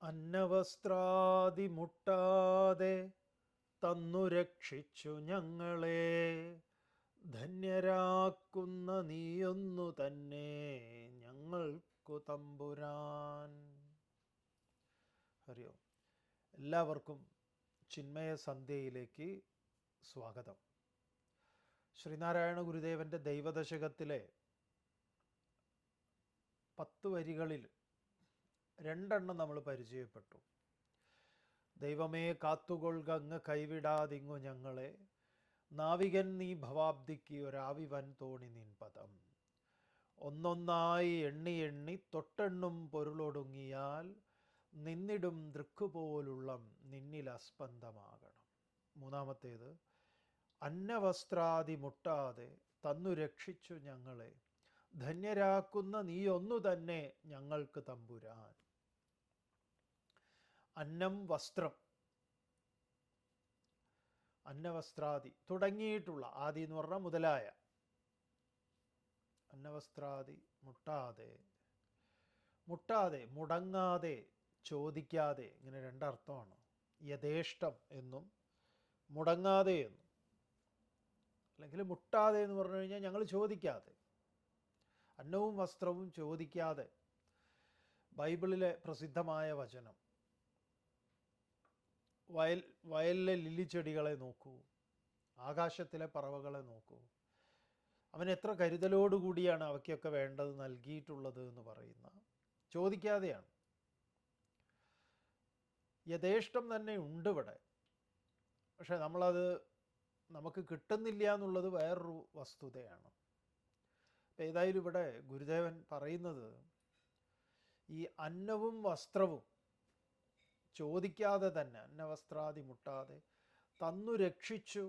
അന്നവസ്ത്രാദി മുട്ടാതെ തന്നു രക്ഷിച്ചു ഞങ്ങളെ, ധന്യരാക്കുന്ന നീയൊന്നു തന്നെ ഞങ്ങൾക്കു തമ്പുരാൻ. ഹരി ഓം. എല്ലാവർക്കും ചിന്മയ സന്ധ്യയിലേക്ക് സ്വാഗതം. ശ്രീനാരായണ ഗുരുദേവൻ്റെ ദൈവദശകത്തിലെ 10 വരികളിൽ 2 നമ്മൾ പരിചയപ്പെട്ടു. ദൈവമേ കാത്തുകൊള്ളുക അങ്ങ് കൈവിടാതിങ്ങു ഞങ്ങളെ, നാവികൻ നീ ഭവാബ്ദിക്ക് ഒരാവി വൻ തോണി നിൻ പദം. ഒന്നൊന്നായി എണ്ണി എണ്ണി തൊട്ടെണ്ണും പൊരുളൊടുങ്ങിയാൽ, നിന്നിടും ദൃക്കുപോലുള്ളം നിന്നിൽ അസ്പന്ദമാകണം. മൂന്നാമത്തേത്, അന്നവസ്ത്രാദി മുട്ടാതെ തന്നു രക്ഷിച്ചു ഞങ്ങളെ, ധന്യരാക്കുന്ന നീ ഒന്നു തന്നെ ഞങ്ങൾക്ക് തമ്പുരാൻ. അന്നം, വസ്ത്രം, അന്നവസ്ത്രാദി തുടങ്ങിയിട്ടുള്ള, ആദി എന്ന് പറഞ്ഞാൽ മുതലായ, അന്നവസ്ത്രാദി മുട്ടാതെ, മുട്ടാതെ മുടങ്ങാതെ, ചോദിക്കാതെ, ഇങ്ങനെ 2 അർത്ഥമാണ്. യഥേഷ്ടം എന്നും മുടങ്ങാതെ എന്നും. അല്ലെങ്കിൽ മുട്ടാതെ എന്ന് പറഞ്ഞു കഴിഞ്ഞാൽ ഞങ്ങൾ ചോദിക്കാതെ, അന്നവും വസ്ത്രവും ചോദിക്കാതെ. ബൈബിളിലെ പ്രസിദ്ധമായ വചനം, വയലിലെ ലില്ലിച്ചെടികളെ നോക്കൂ, ആകാശത്തിലെ പറവകളെ നോക്കൂ, അവൻ എത്ര കരുതലോടുകൂടിയാണ് അവയ്ക്കൊക്കെ വേണ്ടത് നൽകിയിട്ടുള്ളത് എന്ന് പറയുന്ന, ചോദിക്കാതെയാണ്. യഥേഷ്ടം തന്നെ ഉണ്ട് ഇവിടെ. പക്ഷെ നമ്മളത് നമുക്ക് കിട്ടുന്നില്ല എന്നുള്ളത് വേറൊരു വസ്തുതയാണ്. അപ്പം ഏതായാലും ഇവിടെ ഗുരുദേവൻ പറയുന്നത്, ഈ അന്നവും വസ്ത്രവും ചോദിക്കാതെ തന്നെ, അന്നവസ്ത്രാദി മുട്ടാതെ തന്നു രക്ഷിച്ചു.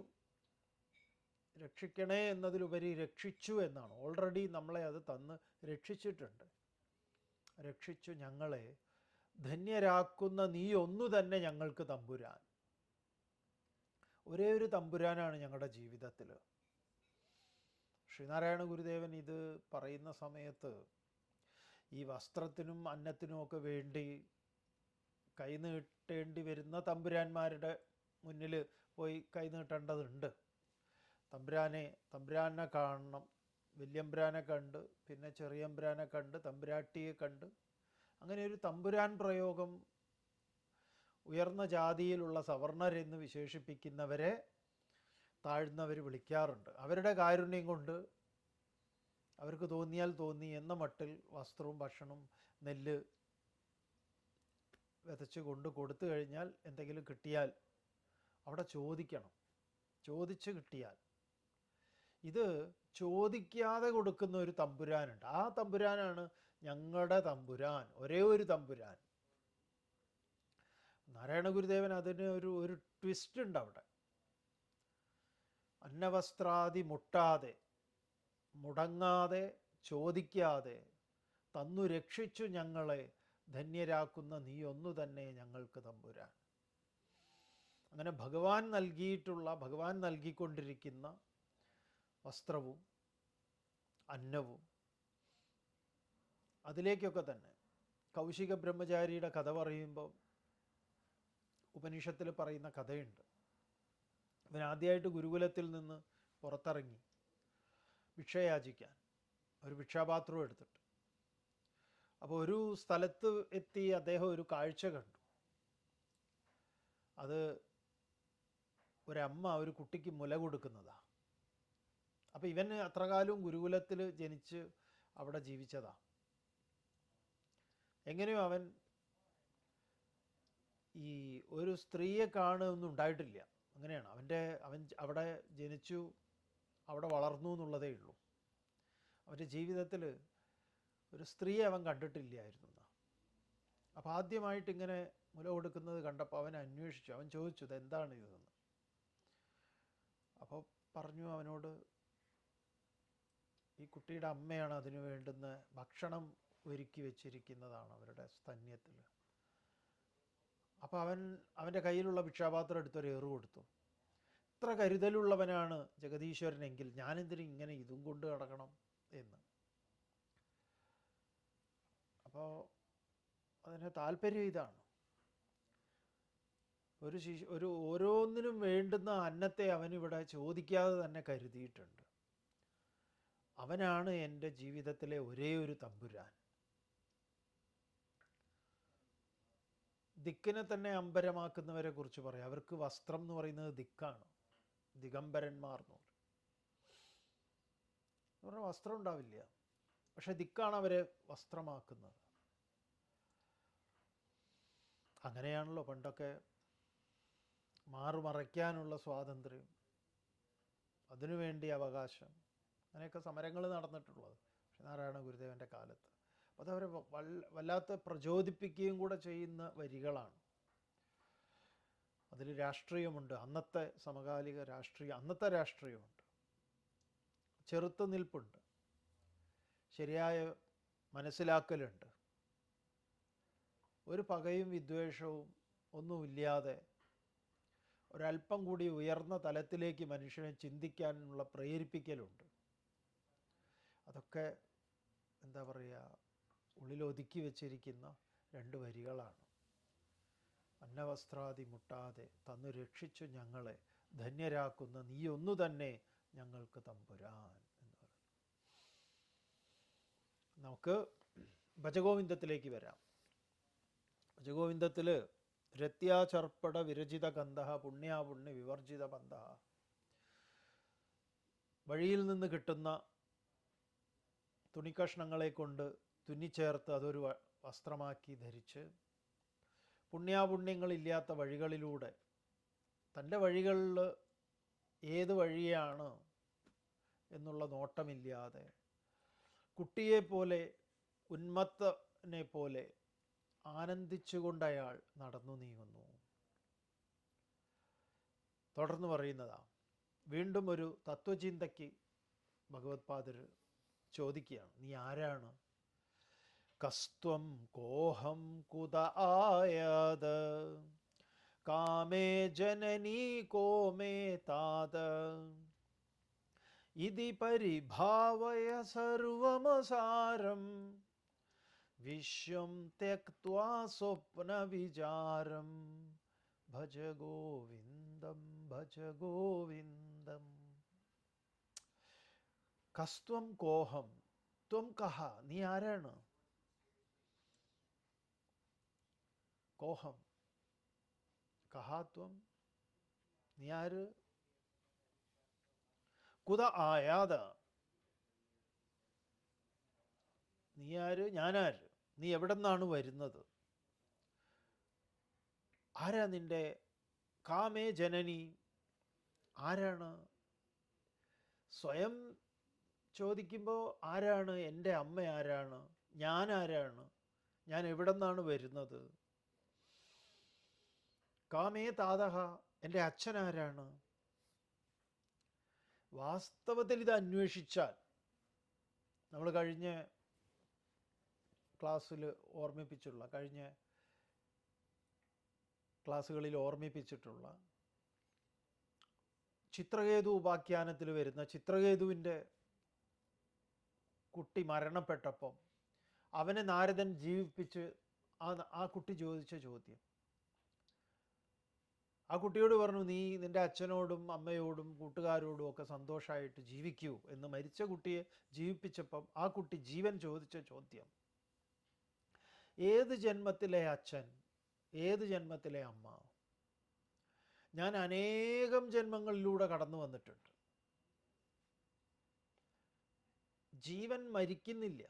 രക്ഷിക്കണേ എന്നതിലുപരി രക്ഷിച്ചു എന്നാണ്. ഓൾറെഡി നമ്മളെ അത് തന്ന് രക്ഷിച്ചിട്ടുണ്ട്. രക്ഷിച്ചു ഞങ്ങളെ, ധന്യരാക്കുന്ന നീ ഒന്നു തന്നെ ഞങ്ങൾക്ക് തമ്പുരാൻ. ഒരേ ഒരു തമ്പുരാനാണ് ഞങ്ങളുടെ ജീവിതത്തിൽ. ശ്രീനാരായണ ഗുരുദേവൻ ഇത് പറയുന്ന സമയത്ത് ഈ വസ്ത്രത്തിനും അന്നത്തിനുമൊക്കെ വേണ്ടി കൈനീട്ടേണ്ടി വരുന്ന തമ്പുരാന്മാരുടെ മുന്നിൽ പോയി കൈനീട്ടേണ്ടതുണ്ട്. തമ്പുരാനെ കാണണം. വല്യമ്പുരാനെ കണ്ട്, പിന്നെ ചെറിയമ്പുരാനെ കണ്ട്, തമ്പുരാട്ടിയെ കണ്ട്, അങ്ങനെ ഒരു തമ്പുരാൻ പ്രയോഗം ഉയർന്ന ജാതിയിലുള്ള സവർണരെന്ന് വിശേഷിപ്പിക്കുന്നവരെ താഴ്ന്നവർ വിളിക്കാറുണ്ട്. അവരുടെ കാരുണ്യം കൊണ്ട് അവർക്ക് തോന്നിയാൽ തോന്നി എന്ന മട്ടിൽ വസ്ത്രവും ഭക്ഷണവും നെല്ല് വിതച്ച് കൊണ്ട് കൊടുത്തു കഴിഞ്ഞാൽ, എന്തെങ്കിലും കിട്ടിയാൽ അവിടെ ചോദിക്കണം. ചോദിച്ച് കിട്ടിയാൽ. ഇത് ചോദിക്കാതെ കൊടുക്കുന്ന ഒരു തമ്പുരാനുണ്ട്. ആ തമ്പുരാനാണ് ഞങ്ങളുടെ തമ്പുരാൻ, ഒരേ ഒരു തമ്പുരാൻ. നാരായണ ഗുരുദേവൻ അതിന് ഒരു ട്വിസ്റ്റ് ഉണ്ട് അവിടെ. അന്നവസ്ത്രാദി മുട്ടാതെ, മുടങ്ങാതെ, ചോദിക്കാതെ തന്നു രക്ഷിച്ചു ഞങ്ങളെ, ധന്യരാക്കുന്ന നീ ഒന്നു തന്നെ ഞങ്ങൾക്ക് തമ്പുരാൻ. അങ്ങനെ ഭഗവാൻ നൽകിയിട്ടുള്ള, ഭഗവാൻ നൽകിക്കൊണ്ടിരിക്കുന്ന വസ്ത്രവും അന്നവും, അതിലേക്കൊക്കെ തന്നെ കൗശിക ബ്രഹ്മചാരിയുടെ കഥ പറയുമ്പോൾ ഉപനിഷത്തിൽ പറയുന്ന കഥയുണ്ട്. അവൻ ആദ്യമായിട്ട് ഗുരുകുലത്തിൽ നിന്ന് പുറത്തിറങ്ങി ഭിക്ഷയാചിക്കാൻ, ഒരു ഭിക്ഷാപാത്രം എടുത്തിട്ട്. അപ്പോൾ ഒരു സ്ഥലത്ത് എത്തി അദ്ദേഹം ഒരു കാഴ്ച കണ്ടു. അത് ഒരമ്മ ഒരു കുട്ടിക്ക് മുല കൊടുക്കുന്നതാണ്. അപ്പോൾ ഇവൻ അത്ര കാലവും ഗുരുകുലത്തിൽ ജനിച്ച് അവിടെ ജീവിച്ചതാണ്. എങ്ങനെയോ അവൻ ഈ ഒരു സ്ത്രീയെ കാണുകയൊന്നും ഉണ്ടായിട്ടില്ല. അങ്ങനെയാണ് അവൻ അവിടെ ജനിച്ചു, അവിടെ വളർന്നു എന്നുള്ളതേ ഉള്ളൂ. അവൻ്റെ ജീവിതത്തിൽ ഒരു സ്ത്രീയെ അവൻ കണ്ടിട്ടില്ലായിരുന്നു. അപ്പോൾ ആദ്യമായിട്ട് ഇങ്ങനെ മുല കൊടുക്കുന്നത് കണ്ടപ്പോൾ അവൻ അന്വേഷിച്ചു. അവൻ ചോദിച്ചു, ഇതെന്താണ് ഇതെന്ന്. അപ്പോൾ പറഞ്ഞു അവനോട്, ഈ കുട്ടിയുടെ അമ്മയാണ് അതിനു വേണ്ടുന്ന ഭക്ഷണം ഒരുക്കി വെച്ചിരിക്കുന്നതാണ് അവരുടെ സ്തന്യത്തിൽ. അപ്പോൾ അവൻ്റെ കയ്യിലുള്ള ഭിക്ഷാപാത്രം എടുത്തൊരു ഏറ് കൊടുത്തു. ഇത്ര കരുതലുള്ളവനാണ് ജഗദീശ്വരനെങ്കിൽ ഞാനെന്തിനും ഇങ്ങനെ ഇതും കൊണ്ട് നടക്കണം എന്ന്. അപ്പോൾ അതിന് താല്പര്യം ഇതാണ്, ഒരു ഓരോന്നിനും വേണ്ടുന്ന അന്നത്തെ അവനിവിടെ ചോദിക്കാതെ തന്നെ കരുതിയിട്ടുണ്ട്. അവനാണ് എൻ്റെ ജീവിതത്തിലെ ഒരേ ഒരു തമ്പുരാൻ. ദിക്കിനെ തന്നെ അമ്പരമാക്കുന്നവരെ കുറിച്ച് പറയാം. അവർക്ക് വസ്ത്രം എന്ന് പറയുന്നത് ദിക്കാണ്. ദിഗംബരന്മാർ എന്ന് പറഞ്ഞാൽ വസ്ത്രം ഉണ്ടാവില്ല, പക്ഷെ ദിക്കാണ് അവരെ വസ്ത്രമാക്കുന്നത്. അങ്ങനെയാണല്ലോ പണ്ടൊക്കെ മാറുമറയ്ക്കാനുള്ള സ്വാതന്ത്ര്യം, അതിനുവേണ്ടി അവകാശം, അങ്ങനെയൊക്കെ സമരങ്ങൾ നടന്നിട്ടുള്ളത് ശ്രീനാരായണ ഗുരുദേവൻ്റെ കാലത്ത്. അപ്പോൾ അതവരെ വല്ലാത്ത പ്രചോദിപ്പിക്കുകയും കൂടെ ചെയ്യുന്ന വരികളാണ്. അതിൽ രാഷ്ട്രീയമുണ്ട്, അന്നത്തെ സമകാലിക അന്നത്തെ രാഷ്ട്രീയമുണ്ട്, ചെറുത്തുനിൽപ്പുണ്ട്, ശരിയായ മനസ്സിലാക്കലുണ്ട്. ഒരു പകയും വിദ്വേഷവും ഒന്നുമില്ലാതെ ഒരല്പം കൂടി ഉയർന്ന തലത്തിലേക്ക് മനുഷ്യനെ ചിന്തിക്കാനുള്ള പ്രേരിപ്പിക്കലുണ്ട്. അതൊക്കെ എന്താ പറയുക, ഉള്ളിലൊതുക്കി വച്ചിരിക്കുന്ന രണ്ട് വരികളാണ്. അന്നവസ്ത്രാദി മുട്ടാതെ തന്നു രക്ഷിച്ചു ഞങ്ങളെ ധന്യരാക്കുന്ന നീ ഒന്നു തന്നെ ഞങ്ങൾക്ക് തമ്പുരാൻ എന്ന് പറഞ്ഞു. നമുക്ക് ഭജഗോവിന്ദത്തിലേക്ക് വരാം. ഭജഗോവിന്ദത്തിൽ രത്യാചർപ്പട വിരചിത ഗന്ധ പുണ്യാപുണ്യ വിവർജിത ബന്ധ, വഴിയിൽ നിന്ന് കിട്ടുന്ന തുണിക്കഷ്ണങ്ങളെ കൊണ്ട് തുന്നിച്ചേർത്ത് അതൊരു വസ്ത്രമാക്കി ധരിച്ച്, പുണ്യാപുണ്യങ്ങളില്ലാത്ത വഴികളിലൂടെ തൻ്റെ വഴികളിൽ ഏത് വഴിയാണ് എന്നുള്ള നോട്ടമില്ലാതെ കുട്ടിയെപ്പോലെ ഉന്മത്തനെ പോലെ ആനന്ദിച്ചുകൊണ്ട് അയാൾ നടന്നു നീങ്ങുന്നു. തുടർന്ന് പറയുന്നതാ, വീണ്ടും ഒരു തത്വചിന്തയ്ക്ക് ഭഗവത്പാദർ ചോദിക്കുകയാണ്, നീ ആരാണ്? കസ്ത്വം കോഹം കുത ആയാത് കാമേ ജനനീ കോമേ താത് ഇതി പരിഭാവയ സർവമസാരം വിശ്വം ത്യക്ത്വാ സ്വപ്ന വിചാരം ഭജ ഗോവിന്ദം ഭജ ഗോവിന്ദം. കസ്ത്വം കോഹം, ത്വം കഹ, നീ ആരാണ്? കോഹം, കഹാത്വം, നീ ആര്? കുത ആയാത, നീ ആര്? ഞാനാര്? നീ എവിടെ നിന്നാണ് വരുന്നത്? ആരാ നിന്റെ? കാമേ ജനനി, ആരാണ്? സ്വയം ചോദിക്കുമ്പോൾ ആരാണ്? എൻ്റെ അമ്മ ആരാണ്? ഞാൻ ആരാണ്? ഞാൻ എവിടെ നിന്നാണ് വരുന്നത്? കാമേ താതഹ, എൻ്റെ അച്ഛൻ ആരാണ്? വാസ്തവത്തിൽ ഇത് അന്വേഷിച്ചാൽ, നമ്മൾ കഴിഞ്ഞ ക്ലാസ്സുകളിൽ ഓർമ്മിപ്പിച്ചിട്ടുള്ള ചിത്രകേതു ഉപാഖ്യാനത്തിൽ വരുന്ന ചിത്രകേതുവിൻ്റെ കുട്ടി മരണപ്പെട്ടപ്പം അവനെ നാരദൻ ജീവിപ്പിച്ച് ആ കുട്ടി ചോദിച്ച ചോദ്യം, ആ കുട്ടിയോട് പറഞ്ഞു, നീ നിൻ്റെ അച്ഛനോടും അമ്മയോടും കൂട്ടുകാരോടും ഒക്കെ സന്തോഷമായിട്ട് ജീവിക്കൂ എന്ന് മരിച്ച കുട്ടിയെ ജീവിപ്പിച്ചപ്പം ആ കുട്ടി ജീവൻ ചോദിച്ച ചോദ്യം, ഏത് ജന്മത്തിലെ അച്ഛൻ, ഏത് ജന്മത്തിലെ അമ്മ? ഞാൻ അനേകം ജന്മങ്ങളിലൂടെ കടന്നു വന്നിട്ടുണ്ട്. ജീവൻ മരിക്കുന്നില്ല,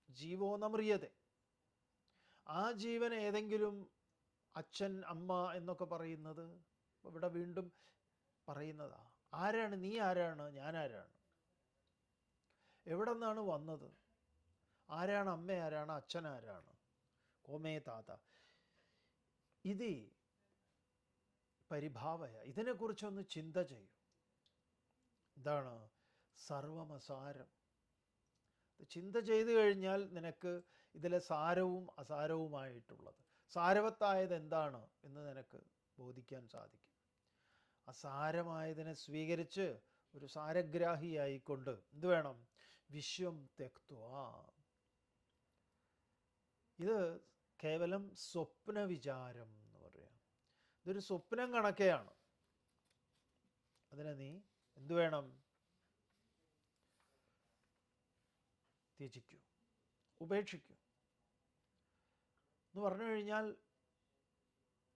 ജീവോ നമ്രിയതേ. ആ ജീവൻ ഏതെങ്കിലും അച്ഛൻ അമ്മ എന്നൊക്കെ പറയുന്നത് ഇവിടെ വീണ്ടും പറയുന്നതാ. ആരാണ് നീ? ആരാണ് ഞാൻ? ആരാണ്? എവിടെ നിന്നാണ് വന്നത്? ആരാണ് അമ്മ? ആരാണ് അച്ഛൻ? ആരാണ്? കോമേ താത, ഇത് പരിഭാവയ, ഇതിനെക്കുറിച്ചൊന്ന് ചിന്ത ചെയ്യൂ. എന്താണ് സർവമസാരം? ചിന്ത ചെയ്തു കഴിഞ്ഞാൽ നിനക്ക് ഇതിലെ സാരവും അസാരവുമായിട്ടുള്ളത്, സാരവത്തായത് എന്താണ് എന്ന് നിനക്ക് ബോധിക്കാൻ സാധിക്കും. അസാരമായതിനെ സ്വീകരിച്ച് ഒരു സാരഗ്രാഹിയായിക്കൊണ്ട് എന്ത് വേണം? വിശ്വം തെക്ത്വാ. ഇത് കേവലം സ്വപ്ന വിചാരം എന്ന് പറയാം. ഇതൊരു സ്വപ്നം കണക്കെയാണ്. അതിനെ നീ എന്തു വേണം? ത്യജിക്കൂ, ഉപേക്ഷിക്കൂ എന്ന് പറഞ്ഞു കഴിഞ്ഞാൽ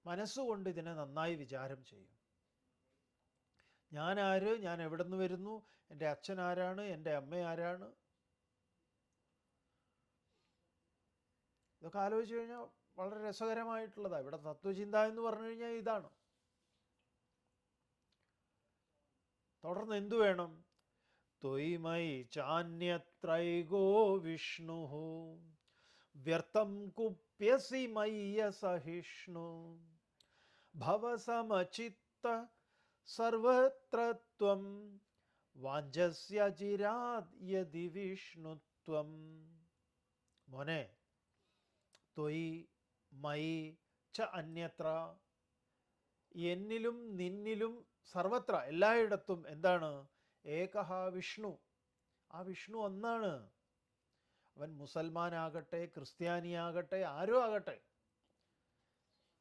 മനസ്സുകൊണ്ട് ഇതിനെ നന്നായി വിചാരം ചെയ്യും. ഞാൻ ആര്? ഞാൻ എവിടെ നിന്ന് വരുന്നു? എൻ്റെ അച്ഛൻ ആരാണ്? എൻ്റെ അമ്മ ആരാണ്? ഇതൊക്കെ ആലോചിച്ച് കഴിഞ്ഞാൽ വളരെ രസകരമായിട്ടുള്ളതാണ്. ഇവിടെ തത്വചിന്ത എന്ന് പറഞ്ഞു കഴിഞ്ഞാൽ ഇതാണ്. തുടർന്ന് എന്തു വേണം? ത്വയിമയി ചാന്യത്രൈകോ വിഷ്ണു വ്യർത്ഥം കുപ്യസി മയ്യ സഹിഷ്ണു ഭവസമചിത്ത സർവത്രത്വം വാഞ്ചസ്യ ചിരാത് യദി വിഷ്ണുത്വം. മോനെ, ത്വയി മയി ച അന്യത്ര, എന്നിലും നിന്നിലും സർവത്ര എല്ലായിടത്തും എന്താണ്? ഏകഹ വിഷ്ണു. ആ വിഷ്ണു ഒന്നാണ്. അവൻ മുസൽമാനാകട്ടെ, ക്രിസ്ത്യാനിയാകട്ടെ, ആരും ആകട്ടെ.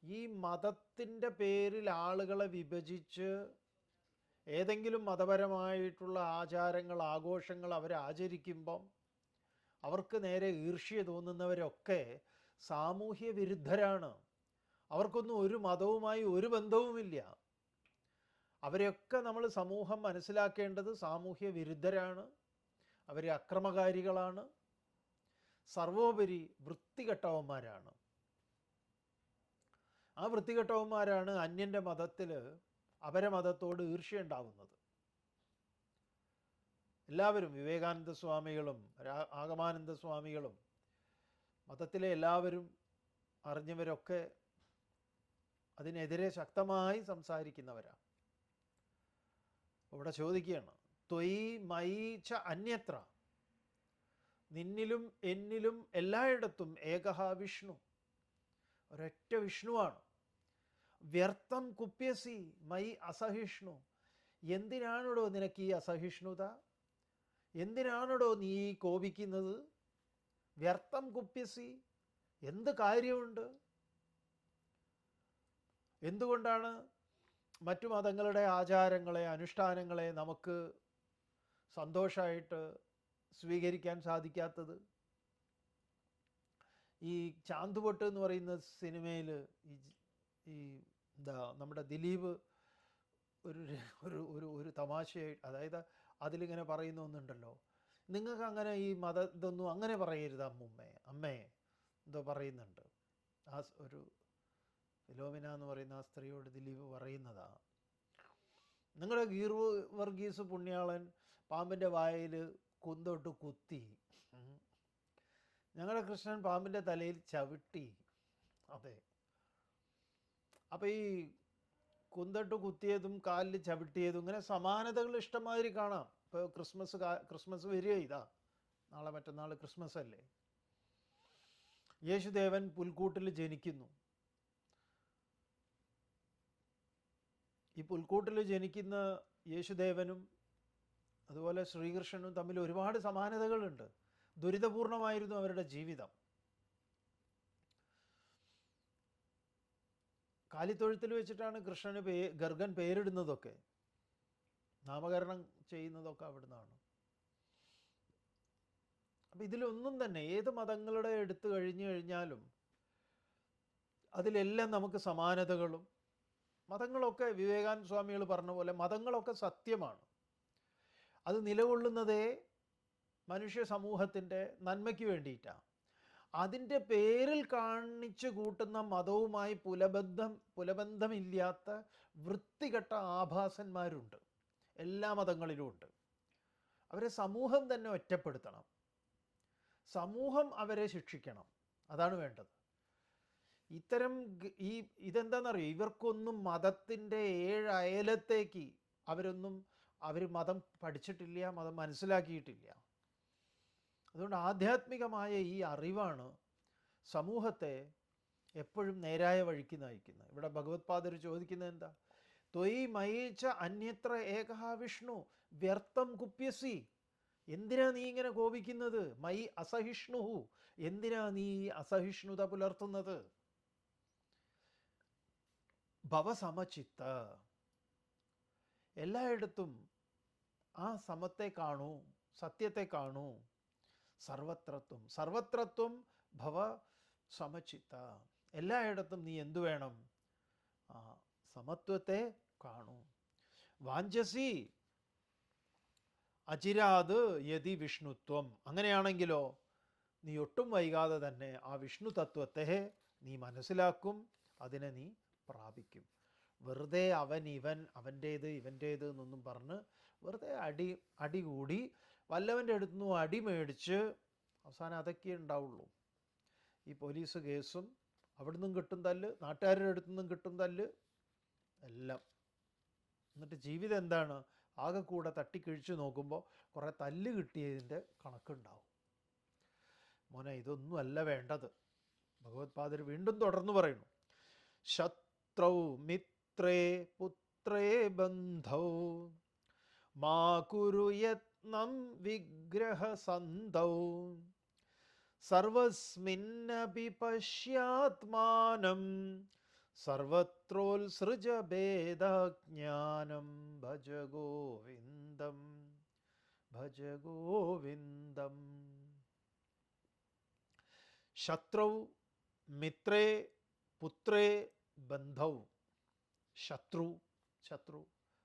ഈ മതത്തിൻ്റെ പേരിൽ ആളുകളെ വിഭജിച്ച് ഏതെങ്കിലും മതപരമായിട്ടുള്ള ആചാരങ്ങൾ, ആഘോഷങ്ങൾ അവരാചരിക്കുമ്പം അവർക്ക് നേരെ ഈർഷ്യ തോന്നുന്നവരൊക്കെ സാമൂഹ്യ വിരുദ്ധരാണ്. അവർക്കൊന്നും ഒരു മതവുമായി ഒരു ബന്ധവുമില്ല. അവരെയൊക്കെ നമ്മൾ സമൂഹം മനസ്സിലാക്കേണ്ടത് സാമൂഹ്യ വിരുദ്ധരാണ്, അവർ അക്രമകാരികളാണ്, സർവോപരി വൃത്തികെട്ടവന്മാരാണ്. ആ വൃത്തികെട്ടവന്മാരാണ് അന്യൻ്റെ മതത്തിൽ അപരമതത്തോട് ഈർഷ്യ ഉണ്ടാവുന്നത്. എല്ലാവരും, വിവേകാനന്ദ സ്വാമികളും ആഗമാനന്ദ സ്വാമികളും മതത്തിലെ എല്ലാവരും അറിഞ്ഞവരൊക്കെ അതിനെതിരെ ശക്തമായി സംസാരിക്കുന്നവരാണ്. ഇവിടെ ചോദിക്കുകയാണ്, ത്വയി മയി ച അന്യത്ര, നിന്നിലും എന്നിലും എല്ലായിടത്തും ഏകഹ വിഷ്ണു, ഒരൊറ്റ വിഷ്ണുവാണ്. വ്യർത്ഥം കുപ്യസി മയി അസഹിഷ്ണു, എന്തിനാണോ നിനക്ക് ഈ അസഹിഷ്ണുത? എന്തിനാണോ നീ ഈ കോപിക്കുന്നത്? വ്യർത്ഥം കുപ്യസി, എന്ത് കാര്യമുണ്ട്? എന്തുകൊണ്ടാണ് മറ്റു മതങ്ങളുടെ ആചാരങ്ങളെ, അനുഷ്ഠാനങ്ങളെ നമുക്ക് സന്തോഷമായിട്ട് സ്വീകരിക്കാൻ സാധിക്കാത്തത്? ഈ ചാന്തുപൊട്ട് എന്ന് പറയുന്ന സിനിമയിൽ ഈ എന്താ നമ്മുടെ ദിലീപ് ഒരു ഒരു ഒരു തമാശയായി, അതായത് അതിലിങ്ങനെ പറയുന്ന ഒന്നുണ്ടല്ലോ, നിങ്ങൾക്ക് അങ്ങനെ ഈ ഇതൊന്നും അങ്ങനെ പറയരുത് അമ്മേ എന്തോ പറയുന്നുണ്ട്. ആ ഒരു ഫിലോമിന എന്ന് പറയുന്ന ആ സ്ത്രീയോട് ദിലീപ് പറയുന്നതാ, നിങ്ങളുടെ വർഗീസ് പുണ്യാളൻ പാമ്പിൻ്റെ വായിൽ കുന്തോട്ട് കുത്തി, ഞങ്ങളുടെ കൃഷ്ണൻ പാമ്പിൻ്റെ തലയിൽ ചവിട്ടി. അതെ, അപ്പം ഈ കുന്തട്ട് കുത്തിയതും കാലിൽ ചവിട്ടിയതും ഇങ്ങനെ സമാനതകൾ ഇഷ്ടമാതിരി കാണാം. ഇപ്പോൾ ക്രിസ്മസ് വരിക, ഇതാ നാളെ മറ്റന്നാൾ ക്രിസ്മസ് അല്ലേ. യേശുദേവൻ പുൽക്കൂട്ടിൽ ജനിക്കുന്നു. ഈ പുൽക്കൂട്ടിൽ ജനിക്കുന്ന യേശുദേവനും അതുപോലെ ശ്രീകൃഷ്ണനും തമ്മിൽ ഒരുപാട് സമാനതകളുണ്ട്. ദുരിതപൂർണമായിരുന്നു അവരുടെ ജീവിതം. കാലിത്തൊഴുത്തിൽ വെച്ചിട്ടാണ് കൃഷ്ണന് ഗർഗൻ പേരിടുന്നതൊക്കെ, നാമകരണം ചെയ്യുന്നതൊക്കെ അവിടുന്നാണ്. അപ്പം ഇതിലൊന്നും തന്നെ ഏത് മതങ്ങളുടെ എടുത്തു കഴിഞ്ഞാലും അതിലെല്ലാം നമുക്ക് സമാനതകളും, മതങ്ങളൊക്കെ വിവേകാനന്ദ സ്വാമികൾ പറഞ്ഞ പോലെ മതങ്ങളൊക്കെ സത്യമാണ്. അത് നിലകൊള്ളുന്നതേ മനുഷ്യ സമൂഹത്തിൻ്റെ നന്മയ്ക്ക് വേണ്ടിയിട്ടാണ്. അതിൻ്റെ പേരിൽ കാണിച്ചു കൂട്ടുന്ന മതവുമായി പുലബന്ധമില്ലാത്ത വൃത്തികെട്ട ആഭാസന്മാരുണ്ട്, എല്ലാ മതങ്ങളിലും ഉണ്ട്. അവരെ സമൂഹം തന്നെ ഒറ്റപ്പെടുത്തണം, സമൂഹം അവരെ ശിക്ഷിക്കണം, അതാണ് വേണ്ടത്. ഇത്തരം ഇതെന്താണെന്നറിയോ, ഇവർക്കൊന്നും മതത്തിൻ്റെ 7 അയലത്തേക്ക് അവർ മതം പഠിച്ചിട്ടില്ല, മതം മനസ്സിലാക്കിയിട്ടില്ല. അതുകൊണ്ട് ആധ്യാത്മികമായ ഈ അറിവാണ് സമൂഹത്തെ എപ്പോഴും നേരായ വഴിക്ക് നയിക്കുന്നത്. ഇവിടെ ഭഗവത്പാദർ ചോദിക്കുന്നത് എന്താ? ത്വയി മയിച്ച അന്യത്ര ഏകഹ വിഷ്ണു വ്യർത്ഥം കുപ്യസി, എന്തിനാ നീ ഇങ്ങനെ കോപിക്കുന്നത്? മൈ അസഹിഷ്ണുഹു, എന്തിനാ നീ അസഹിഷ്ണുത പുലർത്തുന്നത്? ഭവസമചിത്ത, എല്ലായിടത്തും ആ സമത്തെ കാണൂ, സത്യത്തെ കാണൂ. സർവത്രത്വം, സർവത്രത്വം ഭവ സമചിത്ത, എല്ലായിടത്തും നീ എന്തു വേണം? ആ സമത്വത്തെ കാണൂ. വാഞ്ചസി അചിരാത് യതി വിഷ്ണുത്വം, അങ്ങനെയാണെങ്കിലോ നീ ഒട്ടും വൈകാതെ തന്നെ ആ വിഷ്ണു തത്വത്തെ നീ മനസ്സിലാക്കും, അതിനെ നീ പ്രാപിക്കും. വെറുതെ അവൻ ഇവൻ, അവൻ്റേത് ഇവൻ്റേത് എന്നൊന്നും പറഞ്ഞ് വെറുതെ അടി കൂടി വല്ലവൻ്റെ അടുത്തു നിന്നും അടി മേടിച്ച് അവസാനം അതൊക്കെ ഉണ്ടാവുള്ളൂ. ഈ പോലീസ് കേസും അവിടെ നിന്നും കിട്ടും തല്ല്, നാട്ടുകാരുടെ അടുത്തു നിന്നും കിട്ടും തല്ല്, എല്ലാം. എന്നിട്ട് ജീവിതം എന്താണ്? ആകെ കൂടെ തട്ടിക്കിഴിച്ച് നോക്കുമ്പോൾ കുറേ തല്ല് കിട്ടിയതിൻ്റെ കണക്കുണ്ടാവും. മോനെ, ഇതൊന്നുമല്ല വേണ്ടത്. ഭഗവത്പാദർ വീണ്ടും തുടർന്ന് പറയുന്നു, ശത്രൗ മിത്രേ പുത്രേ ബന്ധൗ മാ കുരു യത്നം വിഗ്രഹസന്ധൗ സർവസ്മിന്നപി പശ്യാത്മാനം സർവത്രോത്സൃജ ഭേദജ്ഞാനം ഭജ ഗോവിന്ദം ഭജ ഗോവിന്ദം. ശത്രൗ മിത്രേ പുത്രേ ബന്ധൗ. ശത്രു, ശത്രു,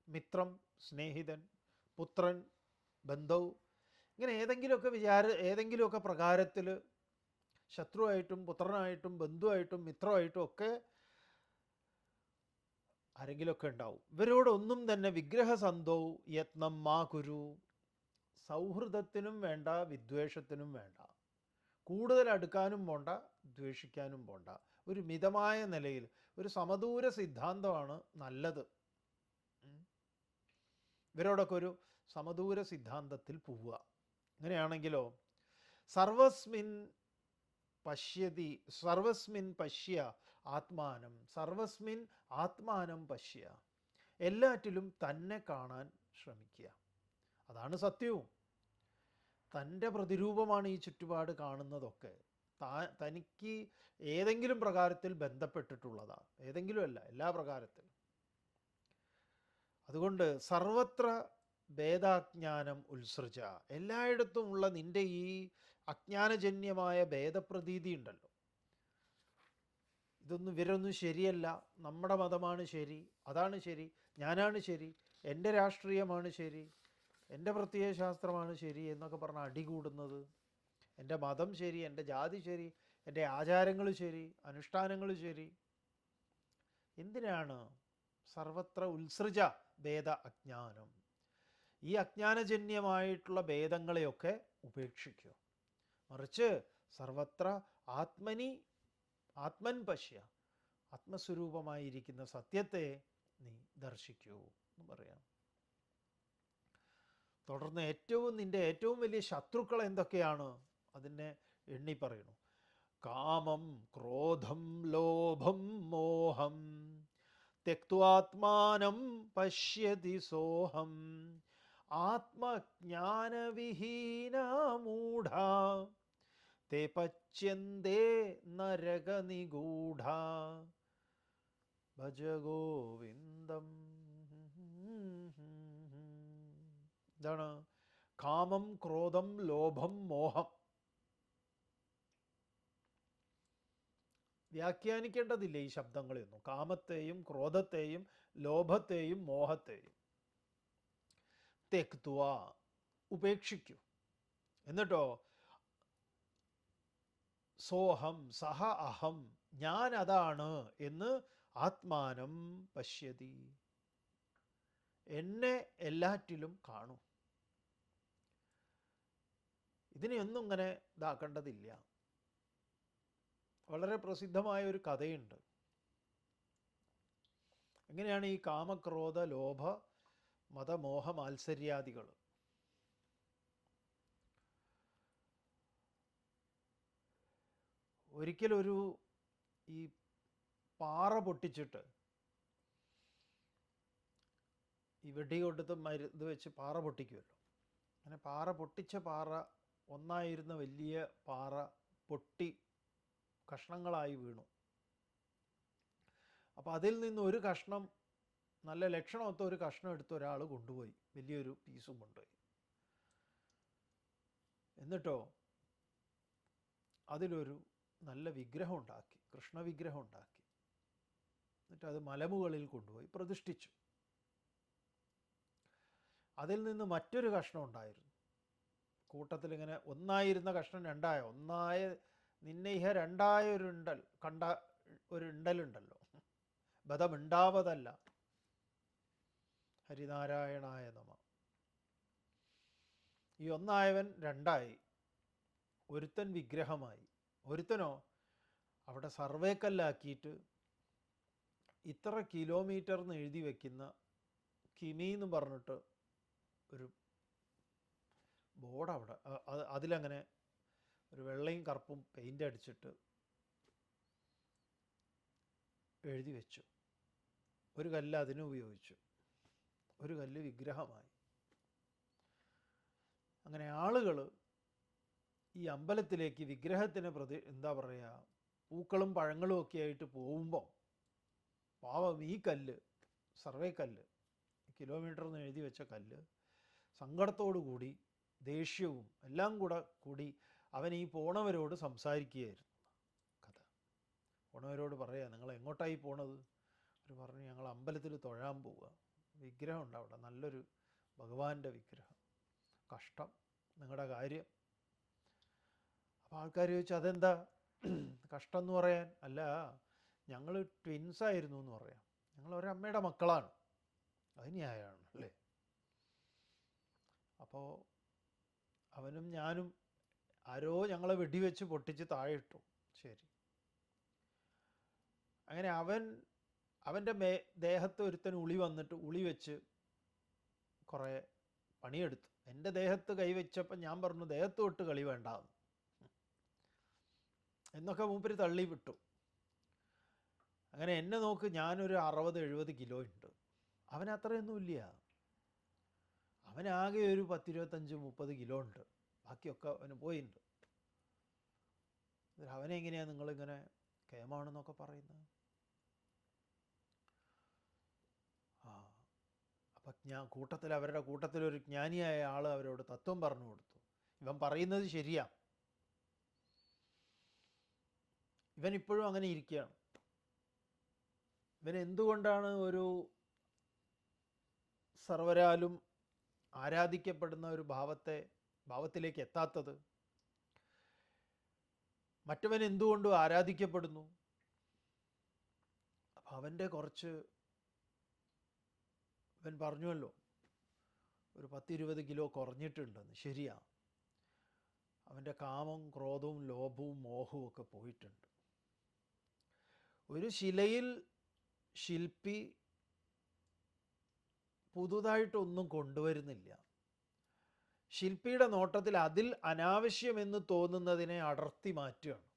മിത്രം സ്നേഹിതൻ, പുത്രൻ ബന്ധൗ. ഇങ്ങനെ ഏതെങ്കിലുമൊക്കെ പ്രകാരത്തിൽ ശത്രുവായിട്ടും പുത്രനായിട്ടും ബന്ധുവായിട്ടും മിത്രമായിട്ടും ഒക്കെ ആരെങ്കിലുമൊക്കെ ഉണ്ടാവും. ഇവരോടൊന്നും തന്നെ വിഗ്രഹസന്ധൗ യത്നം മാ കുരു, സൗഹൃദത്തിനും വേണ്ട വിദ്വേഷത്തിനും വേണ്ട, കൂടുതൽ അടുക്കാനും പോണ്ട ദ്വേഷിക്കാനും പോണ്ട. ഒരു മിതമായ നിലയിൽ ഒരു സമദൂര സിദ്ധാന്തമാണ് നല്ലത്. ഇവരോടൊക്കെ ഒരു സമദൂര സിദ്ധാന്തത്തിൽ പോവുക. അങ്ങനെയാണെങ്കിലോ സർവസ്മിൻ പശ്യ ആത്മാനം, സർവസ്മിൻ ആത്മാനം പശ്യ, എല്ലാറ്റിലും തന്നെ കാണാൻ ശ്രമിക്കുക. അതാണ് സത്യവും. തൻ്റെ പ്രതിരൂപമാണ് ഈ ചുറ്റുപാട് കാണുന്നതൊക്കെ. തനിക്ക് ഏതെങ്കിലും പ്രകാരത്തിൽ ബന്ധപ്പെട്ടിട്ടുള്ളതാണ്, ഏതെങ്കിലും അല്ല, എല്ലാ പ്രകാരത്തിലും. അതുകൊണ്ട് സർവത്ര ഭേദാജ്ഞാനം ഉത്സൃജ, എല്ലായിടത്തും ഉള്ള നിൻ്റെ ഈ അജ്ഞാനജന്യമായ ഭേദപ്രതീതി ഉണ്ടല്ലോ, ഇവരൊന്നും ശരിയല്ല, നമ്മുടെ മതമാണ് ശരി, അതാണ് ശരി, ഞാനാണ് ശരി, എൻ്റെ രാഷ്ട്രീയമാണ് ശരി, എൻ്റെ പ്രത്യയശാസ്ത്രമാണ് ശരി എന്നൊക്കെ പറഞ്ഞ് അടികൂടുന്നത്, എൻ്റെ മതം ശരി, എൻ്റെ ജാതി ശരി, എൻ്റെ ആചാരങ്ങൾ ശരി, അനുഷ്ഠാനങ്ങൾ ശരി, എന്തിനാണ്? സർവത്ര ഉത്സൃജ ഭേദ അജ്ഞാനം. ഈ അജ്ഞാനജന്യമായിട്ടുള്ള ഭേദങ്ങളെയൊക്കെ ഉപേക്ഷിക്കുക. മറിച്ച് സർവത്ര ആത്മൻ പശ്യ, ആത്മസ്വരൂപമായിരിക്കുന്ന സത്യത്തെ നീ ദർശിക്കൂ എന്ന് പറയാം. തുടർന്ന് നിൻ്റെ ഏറ്റവും വലിയ ശത്രുക്കൾ എന്തൊക്കെയാണ് അതിനെ എണ്ണി പറയുന്നു. കാമം ക്രോധം ലോഭം മോഹം ത്യക്ത്വാത്മാനം പശ്യതി സോഹം ആത്മജ്ഞാനവിഹീനാ മൂഢാ തേ പച്യന്തേ നരകനിഗൂഢാ ഭജ ഗോവിന്ദം. എന്താണ്? കാമം ക്രോധം ലോഭം മോഹം. വ്യാഖ്യാനിക്കേണ്ടതില്ല ഈ ശബ്ദങ്ങളെയൊന്നും. കാമത്തെയും ക്രോധത്തെയും ലോഭത്തെയും മോഹത്തെയും തെക്തുവ, ഉപേക്ഷിക്കൂ. എന്നിട്ടോ സോഹം സഹ അഹം, ഞാൻ അതാണ് എന്ന് ആത്മാനം പശ്യതി, എന്നെ എല്ലാറ്റിലും കാണൂ. ഇതിനെയൊന്നും ഇങ്ങനെ ഇതാക്കേണ്ടതില്ല. വളരെ പ്രസിദ്ധമായ ഒരു കഥയുണ്ട്. എങ്ങനെയാണ് ഈ കാമക്രോധ ലോഭ മതമോഹ മാത്സര്യാദികൾ ഒരിക്കലൊരു ഈ പാറ പൊട്ടിച്ചിട്ട്, ഈ വെടി കൊടുത്ത് ഇത് വെച്ച് പാറ പൊട്ടിക്കുമല്ലോ, അങ്ങനെ പൊട്ടിച്ച പാറ ഒന്നായിരുന്ന വലിയ പാറ പൊട്ടി കഷ്ണങ്ങളായി വീണു. അപ്പോൾ അതിൽ നിന്ന് ഒരു കഷ്ണം, നല്ല ലക്ഷണമൊത്ത ഒരു കഷ്ണം എടുത്ത് ഒരാൾ കൊണ്ടുപോയി, വലിയൊരു പീസും കൊണ്ടുപോയി. എന്നിട്ടോ അതിലൊരു നല്ല വിഗ്രഹം ഉണ്ടാക്കി, കൃഷ്ണവിഗ്രഹം ഉണ്ടാക്കി. എന്നിട്ട് അത് മലമുകളിൽ കൊണ്ടുപോയി പ്രതിഷ്ഠിച്ചു. അതിൽ നിന്ന് മറ്റൊരു കഷ്ണം ഉണ്ടായിരുന്നു. കൂട്ടത്തിലിങ്ങനെ ഒന്നായിരുന്ന കഷ്ണം രണ്ടായ, ഒന്നായ നിന്നെ ഇഹ രണ്ടായ ഒരു ഉണ്ടൽ കണ്ട ഒരു ഉണ്ടലുണ്ടല്ലോ, ബധമുണ്ടാവതല്ല. ഹരിനാരായണായ നമ. ഈ ഒന്നായവൻ രണ്ടായി, ഒരുത്തൻ വിഗ്രഹമായി. ഒരുത്തനോ അവിടെ സർവേക്കല്ലാക്കിയിട്ട് ഇത്ര കിലോമീറ്റർ എന്ന് എഴുതി വയ്ക്കുന്ന കിമി എന്ന് പറഞ്ഞിട്ട് ഒരു ബോർഡ് അവിടെ, അതിലങ്ങനെ ഒരു വെള്ളയും കറുപ്പും പെയിൻ്റ് അടിച്ചിട്ട് എഴുതി വെച്ചു. ഒരു കല്ല് അതിന് ഉപയോഗിച്ചു, ഒരു കല്ല് വിഗ്രഹമായി. അങ്ങനെ ആളുകൾ ഈ അമ്പലത്തിലേക്ക് വിഗ്രഹത്തിന് എന്താ പറയുക, പൂക്കളും പഴങ്ങളും ഒക്കെ ആയിട്ട് പോകുമ്പോൾ പാവം ഈ കല്ല്, സർവേ കല്ല്, കിലോമീറ്റർ എന്ന് എഴുതി വെച്ച കല്ല്, സങ്കടത്തോടു കൂടി ദേഷ്യവും എല്ലാം കൂടി അവൻ ഈ പോണവരോട് സംസാരിക്കുകയായിരുന്നു. കഥ പോണവരോട് പറയാ, നിങ്ങൾ എങ്ങോട്ടായി പോണത്? അവർ പറഞ്ഞു, ഞങ്ങൾ അമ്പലത്തിൽ തൊഴാൻ പോവുക. വിഗ്രഹം ഉണ്ട് അവിടെ, നല്ലൊരു ഭഗവാന്റെ വിഗ്രഹം. കഷ്ടം നിങ്ങളുടെ കാര്യം. അപ്പോൾ ആൾക്കാർ ചോദിച്ചു, അതെന്താ കഷ്ടം എന്ന് പറയാൻ? അല്ല, ഞങ്ങൾ ട്വിൻസായിരുന്നു എന്ന് പറയാം, ഞങ്ങൾ ഒരമ്മയുടെ മക്കളാണ്, അത് ന്യായമാണ് അല്ലേ? അപ്പോൾ അവനും ഞാനും ആരോ ഞങ്ങളെ വെടിവെച്ച് പൊട്ടിച്ച് താഴെ ഇട്ടു. ശരി. അങ്ങനെ അവൻ്റെ ദേഹത്ത് ഒരുത്തൻ ഉളി വന്നിട്ട് ഉളി വെച്ച് കുറേ പണിയെടുത്തു. എൻ്റെ ദേഹത്ത് കൈവച്ചപ്പോൾ ഞാൻ പറഞ്ഞു, ദേഹത്ത് തൊട്ട് കളി വേണ്ട എന്നൊക്കെ മൂപ്പര് തള്ളി വിട്ടു. അങ്ങനെ എന്നെ നോക്ക്, ഞാനൊരു 60-70 കിലോ ഉണ്ട്, അവനത്രയൊന്നുമില്ല. അവനാകെ ഒരു 10-25-30 കിലോ ഉണ്ട്, ബാക്കിയൊക്കെ അവന് പോയിട്ടുണ്ട്. അവനെങ്ങനെയാണ് നിങ്ങളിങ്ങനെ കേമാണെന്നൊക്കെ പറയുന്നത്? അപ്പം അവരുടെ കൂട്ടത്തിലൊരു ജ്ഞാനിയായ ആൾ അവരോട് തത്വം പറഞ്ഞു കൊടുത്തു. ഇവൻ പറയുന്നത് ശരിയാ, ഇവൻ ഇപ്പോഴും അങ്ങനെ ഇരിക്കുകയാണ്. ഇവൻ എന്തുകൊണ്ടാണ് ഒരു സർവരാലും ആരാധിക്കപ്പെടുന്ന ഒരു ഭാവത്തിലേക്ക് എത്താത്തത്? മറ്റവൻ എന്തുകൊണ്ടും ആരാധിക്കപ്പെടുന്നു? അപ്പം അവൻ്റെ കുറച്ച്, ഇവൻ പറഞ്ഞുവല്ലോ ഒരു 10-20 കിലോ കുറഞ്ഞിട്ടുണ്ടെന്ന്. ശരിയാ, അവൻ്റെ കാമം, ക്രോധവും, ലോഭവും, മോഹവും ഒക്കെ പോയിട്ടുണ്ട്. ഒരു ശിലയിൽ ശില്പി പുതുതായിട്ടൊന്നും കൊണ്ടുവരുന്നില്ല. ശില്പിയുടെ നോട്ടത്തിൽ അതിൽ അനാവശ്യമെന്ന് തോന്നുന്നതിനെ അടർത്തി മാറ്റുകയാണ്.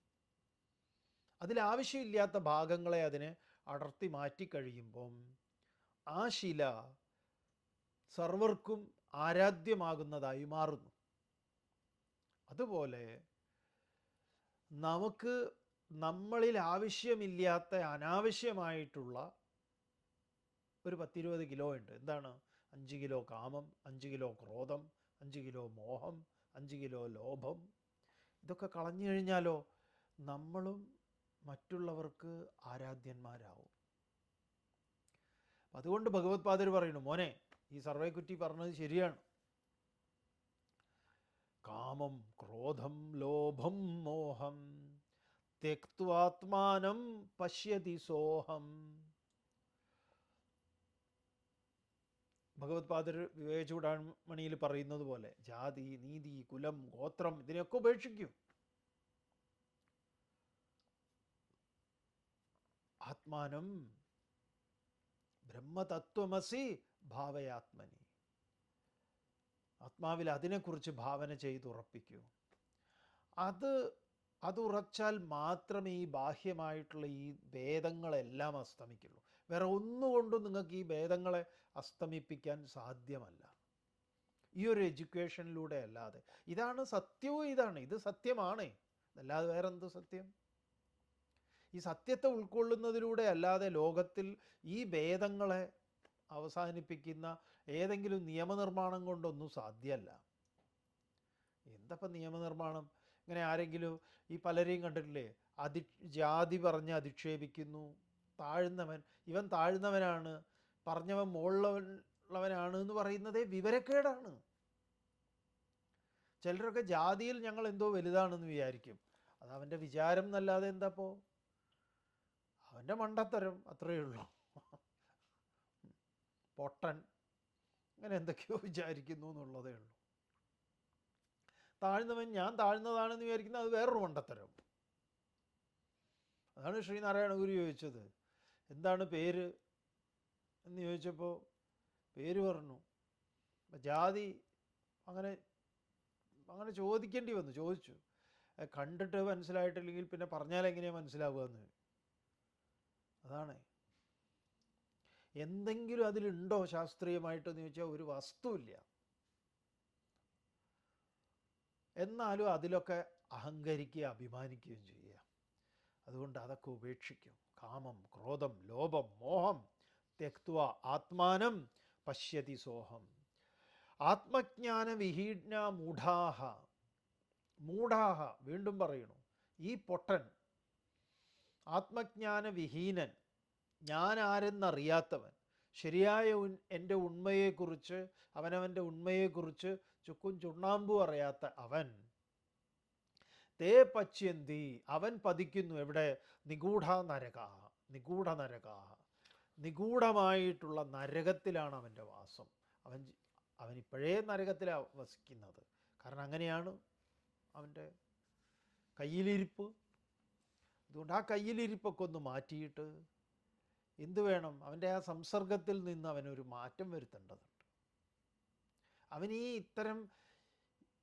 അതിലാവശ്യമില്ലാത്ത ഭാഗങ്ങളെ അതിനെ അടർത്തി മാറ്റിക്കഴിയുമ്പം ആ ശില സർവർക്കും ആരാധ്യമാകുന്നതായി മാറുന്നു. അതുപോലെ നമുക്ക് നമ്മളിൽ ആവശ്യമില്ലാത്ത അനാവശ്യമായിട്ടുള്ള ഒരു 10-20 കിലോ ഉണ്ട്. എന്താണ്? 5 കിലോ കാമം, 5 കിലോ ക്രോധം, 5 കിലോ മോഹം, 5 കിലോ ലോഭം. ഇതൊക്കെ കളഞ്ഞു കഴിഞ്ഞാലോ നമ്മളും മറ്റുള്ളവർക്ക് ആരാധ്യന്മാരാവും. അതുകൊണ്ട് ഭഗവത് പാദർ പറയുന്നു, മോനെ ഈ സർവേക്കുറ്റി പറഞ്ഞത് ശരിയാണ്. കാമം, ക്രോധം, ലോഭം, മോഹം ത്യക്ത്വാത്മാനം പശ്യതി സോഹം. ഭഗവത് പാദർ വിവേക ചൂടാമണിയിൽ പറയുന്നത് പോലെ ജാതി, നീതി, കുലം, ഗോത്രം ഇതിനെയൊക്കെ ഉപേക്ഷിക്കും. ആത്മാനം ബ്രഹ്മതത്വമസി ഭാവയാത്മനി. ആത്മാവിൽ അതിനെക്കുറിച്ച് ഭാവന ചെയ്തുറപ്പിക്കൂ. അത് ഉറച്ചാൽ മാത്രമേ ഈ ബാഹ്യമായിട്ടുള്ള ഈ ഭേദങ്ങളെല്ലാം അസ്തമിക്കുള്ളൂ. വേറെ ഒന്നുകൊണ്ടും നിങ്ങൾക്ക് ഈ ഭേദങ്ങളെ അസ്തമിപ്പിക്കാൻ സാധ്യമല്ല, ഈ ഒരു എഡ്യൂക്കേഷനിലൂടെ അല്ലാതെ. ഇതാണ് സത്യവും, ഇത് സത്യമാണ്, അല്ലാതെ വേറെന്ത് സത്യം? ഈ സത്യത്തെ ഉൾക്കൊള്ളുന്നതിലൂടെ അല്ലാതെ ലോകത്തിൽ ഈ ഭേദങ്ങളെ അവസാനിപ്പിക്കുന്ന ഏതെങ്കിലും നിയമനിർമ്മാണം കൊണ്ടൊന്നും സാധ്യമല്ല. എന്തപ്പം നിയമനിർമ്മാണം? ഇങ്ങനെ ആരെങ്കിലും ഈ പലരെയും കണ്ടിട്ടില്ലേ, ജാതി പറഞ്ഞ് അധിക്ഷേപിക്കുന്നു. താഴ്ന്നവൻ, ഇവൻ താഴ്ന്നവനാണ്, പറഞ്ഞവൻ മുകളിലുള്ളവനാണ് എന്ന് പറയുന്നതേ വിവരക്കേടാണ്. ചിലരൊക്കെ ജാതിയിൽ ഞങ്ങൾ എന്തോ വലുതാണെന്ന് വിചാരിക്കും. അതവൻ്റെ വിചാരം എന്നല്ലാതെ എന്താപ്പോ, അവൻ്റെ മണ്ടത്തരം അത്രയേ ഉള്ളൂ. പൊട്ടൻ അങ്ങനെ എന്തൊക്കെയോ വിചാരിക്കുന്നു എന്നുള്ളതേ ഉള്ളൂ. താഴ്ന്നവൻ ഞാൻ താഴ്ന്നതാണെന്ന് വിചാരിക്കുന്നത് അത് വേറൊരു മണ്ടത്തരം. അതാണ് ശ്രീനാരായണ ഗുരു ചോദിച്ചത്, എന്താണ് പേര് എന്ന് ചോദിച്ചപ്പോൾ പേര് പറഞ്ഞു. ജാതി അങ്ങനെ ചോദിക്കേണ്ടി വന്നു. ചോദിച്ചു, കണ്ടിട്ട് മനസ്സിലായിട്ടില്ലെങ്കിൽ പിന്നെ പറഞ്ഞാൽ എങ്ങനെയാണ് മനസ്സിലാവുക എന്ന്. അതാണ്, എന്തെങ്കിലും അതിലുണ്ടോ ശാസ്ത്രീയമായിട്ടെന്ന് ചോദിച്ചാൽ ഒരു വസ്തുവില്ല. എന്നാലും അതിലൊക്കെ അഹങ്കരിക്കുക, അഭിമാനിക്കുകയും ചെയ്യുക. അതുകൊണ്ട് അതൊക്കെ ഉപേക്ഷിക്കും. കാമം, ക്രോധം, ലോഭം, മോഹം തെക്ത്വ ആത്മാനം പശ്യതി സോഹം. ആത്മജ്ഞാന വിഹീന മൂഢാഹ. മൂഢാഹ, വീണ്ടും പറയണു, ഈ പൊട്ടൻ, ആത്മജ്ഞാന വിഹീനൻ, ഞാൻ ആരെന്നറിയാത്തവൻ, ശരിയായ എൻ്റെ ഉണ്മയെക്കുറിച്ച്, അവനവൻ്റെ ഉണ്മയെക്കുറിച്ച് ചുക്കും ചുണ്ണാമ്പും അറിയാത്ത അവൻ, തേ പച്യന്തി, അവൻ പതിക്കുന്നു എവിടെ? നിഗൂഢ നരകാഹ. നിഗൂഢ നരകാഹ, നിഗൂഢമായിട്ടുള്ള നരകത്തിലാണ് അവൻ്റെ വാസം. അവനിപ്പോഴേ നരകത്തിലാണ് വസിക്കുന്നത്. കാരണം അങ്ങനെയാണ് അവൻ്റെ കയ്യിലിരിപ്പ്. അതുകൊണ്ട് ആ കയ്യിലിരിപ്പൊക്കെ ഒന്ന് മാറ്റിയിട്ട് എന്ത് വേണം? അവൻ്റെ ആ സംസർഗത്തിൽ നിന്ന് അവനൊരു മാറ്റം വരുത്തേണ്ടതുണ്ട്. അവനീ ഇത്തരം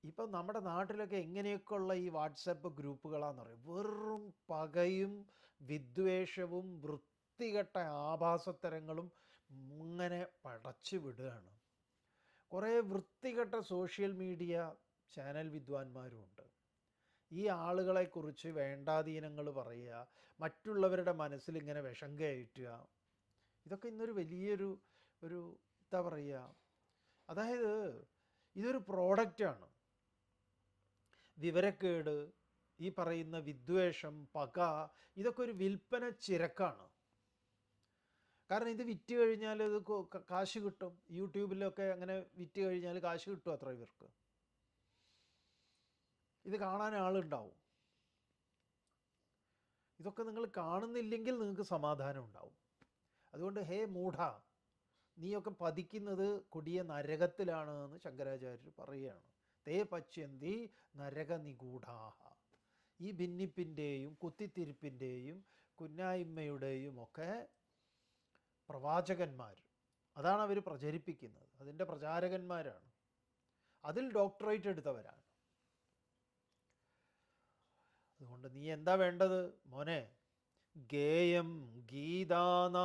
ഇപ്പം നമ്മുടെ നാട്ടിലൊക്കെ എങ്ങനെയൊക്കെയുള്ള ഈ വാട്സപ്പ് ഗ്രൂപ്പുകളാണെന്ന് പറയും. വെറും പകയും വിദ്വേഷവും വൃത്തികെട്ട ആഭാസത്തരങ്ങളും ഇങ്ങനെ പടച്ചു വിടുകയാണ്. കുറേ വൃത്തികെട്ട സോഷ്യൽ മീഡിയ ചാനൽ വിദ്വാൻമാരുമുണ്ട്. ഈ ആളുകളെക്കുറിച്ച് വേണ്ടാധീനങ്ങൾ പറയുക, മറ്റുള്ളവരുടെ മനസ്സിൽ ഇങ്ങനെ വിഷം കയറ്റുക. ഇതൊക്കെ ഇന്നൊരു വലിയൊരു എന്താ പറയുക, അതായത് ഇതൊരു പ്രോഡക്റ്റാണ്. വിവരക്കേട്, ഈ പറയുന്ന വിദ്വേഷം, പക, ഇതൊക്കെ ഒരു വിൽപ്പന ചിരക്കാണ്. കാരണം ഇത് വിറ്റ് കഴിഞ്ഞാൽ ഇത് കാശ് കിട്ടും. യൂട്യൂബിലൊക്കെ അങ്ങനെ വിറ്റ് കഴിഞ്ഞാൽ കാശ് കിട്ടും അത്ര ഇവർക്ക്. ഇത് കാണാൻ ആളുണ്ടാവും. ഇതൊക്കെ നിങ്ങൾ കാണുന്നില്ലെങ്കിൽ നിങ്ങൾക്ക് സമാധാനം ഉണ്ടാവും. അതുകൊണ്ട് ഹേ മൂഢ, നീയൊക്കെ പതിക്കുന്നത് കൊടിയ നരകത്തിലാണ് എന്ന് ശങ്കരാചാര്യർ പറയുകയാണ്. തേ പച്യന്തി നരക നിഗൂഢാഹ. ഈ ഭിന്നിപ്പിൻ്റെയും കുത്തിത്തിരിപ്പിൻ്റെയും കുന്നായ്മയുടെയും ഒക്കെ പ്രവാചകന്മാർ, അതാണ് അവർ പ്രചരിപ്പിക്കുന്നത്. അതിൻ്റെ പ്രചാരകന്മാരാണ്, അതിൽ ഡോക്ടറേറ്റ് എടുത്തവരാണ്. അതുകൊണ്ട് നീ എന്താ വേണ്ടത് മോനെ? ഗേയം ഗീതാനാമസഹസ്രം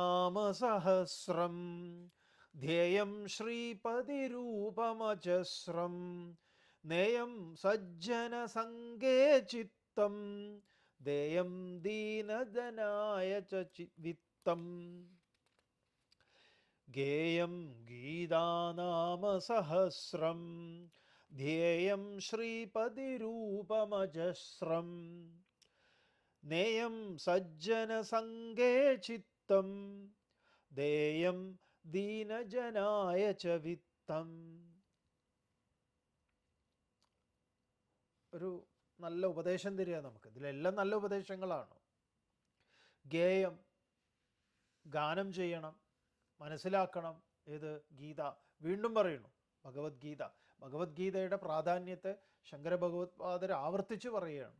ധ്യേയം ശ്രീപതിരൂപമജസ്രം നേയം സജ്ജനസംഗേ ചിത്തം ദേയം ദീനജനായ ച വിത്തം. ഗേയം ഗീതാനാമസഹസ്രം ധ്യേയം ശ്രീപതിരൂപമജസ്രം നേയം സജ്ജനസംഗേ ചിത്തം ദേയം ദീനജനായ ച വിത്തം. ഒരു നല്ല ഉപദേശം തരിക നമുക്ക്. ഇതിലെല്ലാം നല്ല ഉപദേശങ്ങളാണ്. ഗേയം, ഗാനം ചെയ്യണം, മനസ്സിലാക്കണം. ഏത്? ഗീത. വീണ്ടും പറയുന്നു ഭഗവത്ഗീത. ഭഗവത്ഗീതയുടെ പ്രാധാന്യത്തെ ശങ്കര ഭഗവത്പാദർ ആവർത്തിച്ച് പറയുകയാണ്.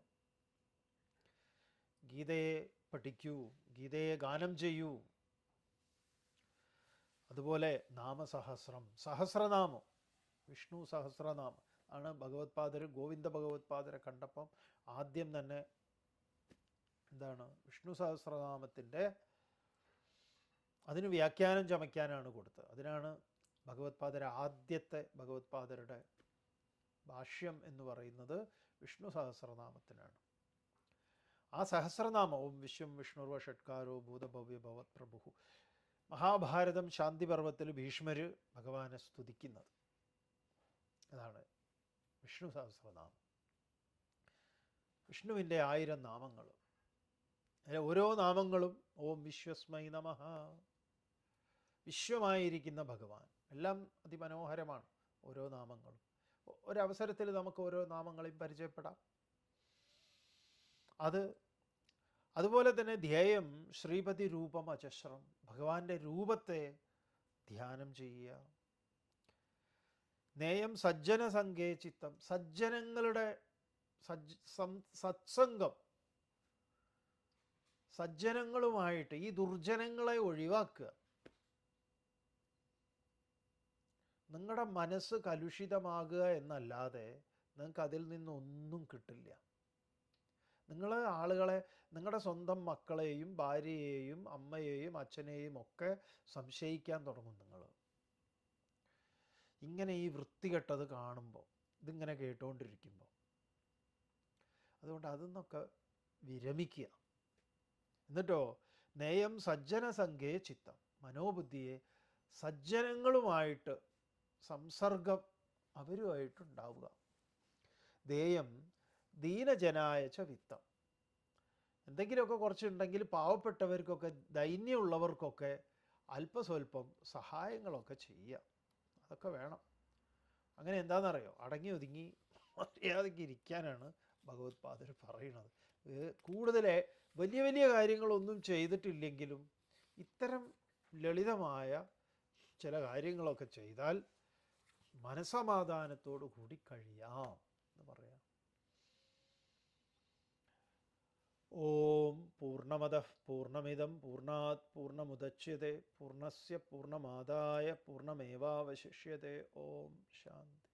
ഗീതയെ പഠിക്കൂ, ഗീതയെ ഗാനം ചെയ്യൂ. അതുപോലെ നാമസഹസ്രം, സഹസ്രനാമം, വിഷ്ണു സഹസ്രനാമം ആണ് ഭഗവത്പാദർ, ഗോവിന്ദ ഭഗവത്പാദരെ കണ്ടപ്പം ആദ്യം തന്നെ എന്താണ് വിഷ്ണു സഹസ്രനാമത്തിൻ്റെ അതിന് വ്യാഖ്യാനം ചമയ്ക്കാനാണ് കൊടുത്തത്. അതിനാണ് ആദ്യത്തെ ഭഗവത്പാദരുടെ ഭാഷ്യം എന്ന് പറയുന്നത് വിഷ്ണു സഹസ്രനാമത്തിനാണ്. ആ സഹസ്രനാമം ഓം വിശ്വം വിഷ്ണുർവ ഷട്കാരോ ഭൂതഭവ്യ ഭവത് പ്രഭു, മഹാഭാരതം ശാന്തിപർവത്തിൽ ഭീഷ്മർ ഭഗവാനെ സ്തുതിക്കുന്നത് അതാണ് വിഷ്ണു സഹസ്രനാമം. വിഷ്ണുവിൻ്റെ 1000 നാമങ്ങൾ. ഓരോ നാമങ്ങളും ഓം വിശ്വസ്മൈ നമഃ, വിശ്വമായിരിക്കുന്ന ഭഗവാൻ. എല്ലാം അതിമനോഹരമാണ് ഓരോ നാമങ്ങളും. ഒരവസരത്തിൽ നമുക്ക് ഓരോ നാമങ്ങളെയും പരിചയപ്പെടാം. അതുപോലെ തന്നെ ധ്യേയം ശ്രീപതി രൂപം അജസ്രം, ഭഗവാന്റെ രൂപത്തെ ധ്യാനം ചെയ്യുക. നേയം സജ്ജന സംഘേ ചിത്തം, സജ്ജനങ്ങളുടെ സത്സംഗം, സജ്ജനങ്ങളുമായിട്ട് ഈ ദുർജനങ്ങളെ ഒഴിവാക്കുക. നിങ്ങളുടെ മനസ്സ് കലുഷിതമാകുക എന്നല്ലാതെ നിങ്ങൾക്ക് അതിൽ നിന്നൊന്നും കിട്ടില്ല. നിങ്ങൾ ആളുകളെ, നിങ്ങളുടെ സ്വന്തം മക്കളെയും ഭാര്യയെയും അമ്മയെയും അച്ഛനെയും ഒക്കെ സംശയിക്കാൻ തുടങ്ങും നിങ്ങൾ ഇങ്ങനെ ഈ വൃത്തികെട്ടത് കാണുമ്പോൾ, ഇതിങ്ങനെ കേട്ടുകൊണ്ടിരിക്കുമ്പോൾ. അതുകൊണ്ട് അതിൽ നിന്നൊക്കെ വിരമിക്കുക. എന്നിട്ടോ നേയം സജ്ജന സംഘേ ചിത്തം, മനോബുദ്ധിയെ സജ്ജനങ്ങളുമായിട്ട് സംസർഗം അവരുമായിട്ടുണ്ടാവുക. ദേയം ദീനജനായ ച വിത്തം, എന്തെങ്കിലുമൊക്കെ കുറച്ചുണ്ടെങ്കിൽ പാവപ്പെട്ടവർക്കൊക്കെ ദൈന്യമുള്ളവർക്കൊക്കെ അല്പസ്വല്പം സഹായങ്ങളൊക്കെ ചെയ്യുക. അതൊക്കെ വേണം. അങ്ങനെ എന്താണെന്നറിയോ, അടങ്ങി ഒതുങ്ങി മര്യാദയ്ക്ക് ഇരിക്കാനാണ് ഭഗവത്പാദർ പറയുന്നത്. കൂടുതൽ വലിയ വലിയ കാര്യങ്ങളൊന്നും ചെയ്തിട്ടില്ലെങ്കിലും ഇത്തരം ലളിതമായ ചില കാര്യങ്ങളൊക്കെ ചെയ്താൽ മനസമാധാനത്തോടു കൂടി കഴിയാം എന്ന് പറയാം. ഓം പൂർണ്ണമദഃ പൂർണ്ണമിദം പൂർണ്ണാത് പൂർണ്ണമുദച്യത്തെ പൂർണ്ണസ്യ പൂർണ്ണമാദായ പൂർണ്ണമേവാവശിഷ്യത്തെ. ഓം ശാന്തി.